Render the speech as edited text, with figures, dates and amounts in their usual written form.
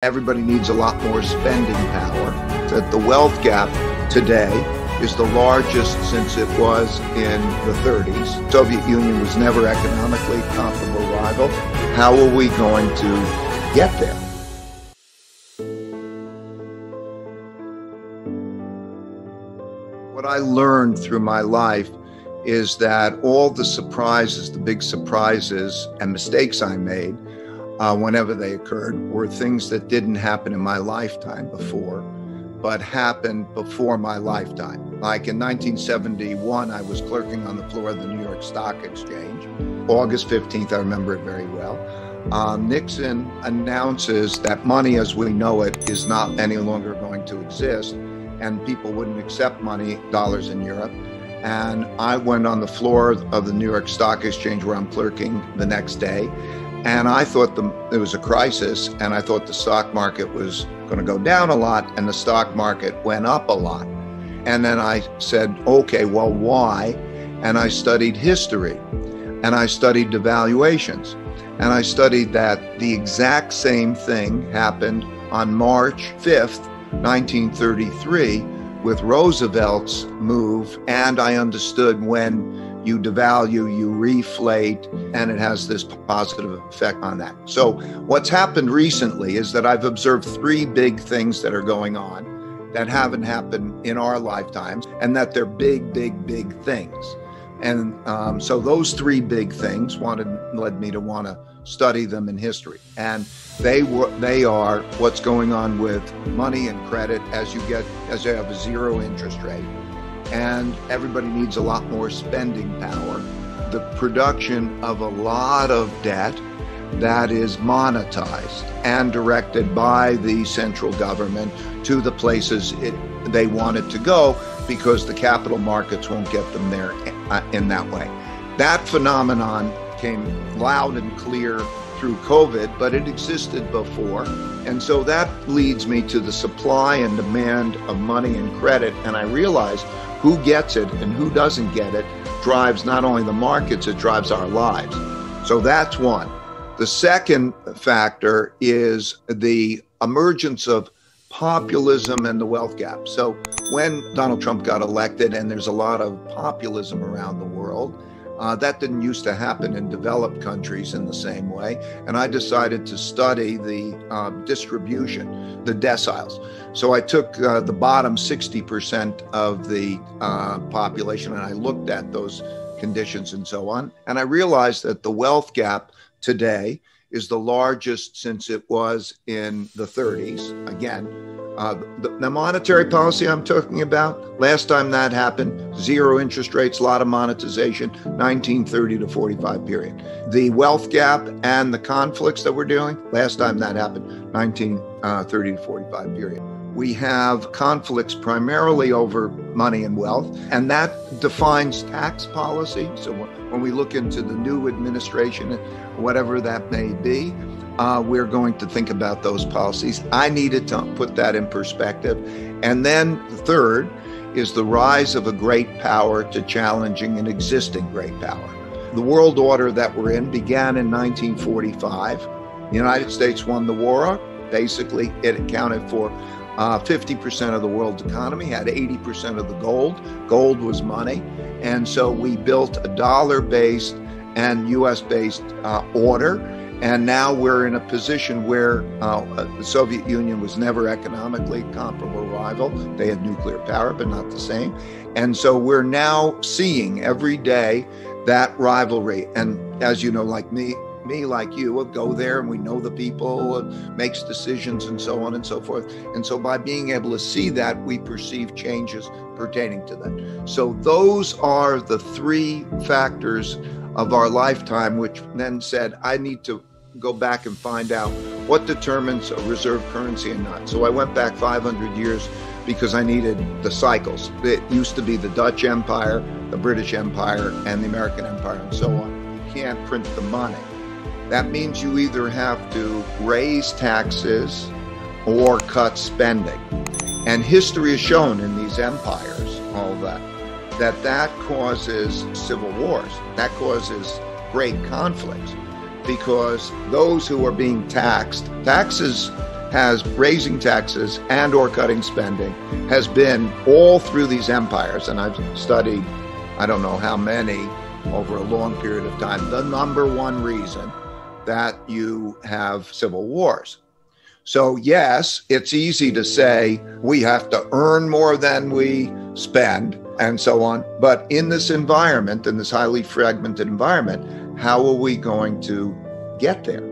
Everybody needs a lot more spending power. That the wealth gap today is the largest since it was in the 30s. The Soviet Union was never economically comparable rival. How are we going to get there? What I learned through my life is that all the surprises, the big surprises and mistakes I made, whenever they occurred, were things that didn't happen in my lifetime before, but happened before my lifetime. Like in 1971, I was clerking on the floor of the New York Stock Exchange. August 15th, I remember it very well. Nixon announces that money as we know it is not any longer going to exist, and people wouldn't accept money, dollars in Europe. And I went on the floor of the New York Stock Exchange where I'm clerking the next day. And I thought there was a crisis, and I thought the stock market was going to go down a lot, and the stock market went up a lot. And then I said, okay, well, why? And I studied history, and I studied devaluations, and I studied that the exact same thing happened on March 5th, 1933, with Roosevelt's move, and I understood when you devalue, you reflate, and it has this positive effect on that. So what's happened recently is that I've observed three big things that are going on that haven't happened in our lifetimes, and that they're big, big, big things. And so those three big things led me to want to study them in history. And they are what's going on with money and credit as you have a zero interest rate. And everybody needs a lot more spending power. The production of a lot of debt that is monetized and directed by the central government to the places they want it to go, because the capital markets won't get them there in that way. That phenomenon came loud and clear through COVID, but it existed before. And so that leads me to the supply and demand of money and credit. And I realized who gets it and who doesn't get it drives not only the markets, it drives our lives. So that's one. The second factor is the emergence of populism and the wealth gap. So when Donald Trump got elected, and there's a lot of populism around the world, that didn't used to happen in developed countries in the same way. And I decided to study the distribution, the deciles. So I took the bottom 60% of the population, and I looked at those conditions and so on. And I realized that the wealth gap today is the largest since it was in the 30s. Again, the monetary policy I'm talking about, last time that happened, zero interest rates, a lot of monetization, 1930 to 45 period. The wealth gap and the conflicts that we're dealing, last time that happened, 1930 to 45 period. We have conflicts primarily over money and wealth, and that defines tax policy. So when we look into the new administration, whatever that may be, we're going to think about those policies. I needed to put that in perspective. And then the third is the rise of a great power to challenging an existing great power. The world order that we're in began in 1945. The United States won the war. Basically, it accounted for 50% of the world's economy, had 80% of the gold. Gold was money. And so we built a dollar-based and US-based order. And now we're in a position where the Soviet Union was never economically comparable rival. They had nuclear power, but not the same. And so we're now seeing every day that rivalry. And as you know, like me, like you, will go there and we know the people, makes decisions and so on and so forth. And so by being able to see that, we perceive changes pertaining to that. So those are the three factors of our lifetime, which then said, I need to go back and find out what determines a reserve currency and not. So I went back 500 years because I needed the cycles. It used to be the Dutch Empire, the British Empire, and the American Empire, and so on. You can't print the money. That means you either have to raise taxes or cut spending. And history has shown in these empires, all that causes civil wars. That causes great conflicts, because those who are being taxed, taxes has raising taxes and or cutting spending has been all through these empires, and I've studied I don't know how many over a long period of time, the number one reason that you have civil wars. So yes, it's easy to say we have to earn more than we spend and so on. But in this environment, in this highly fragmented environment, how are we going to get there?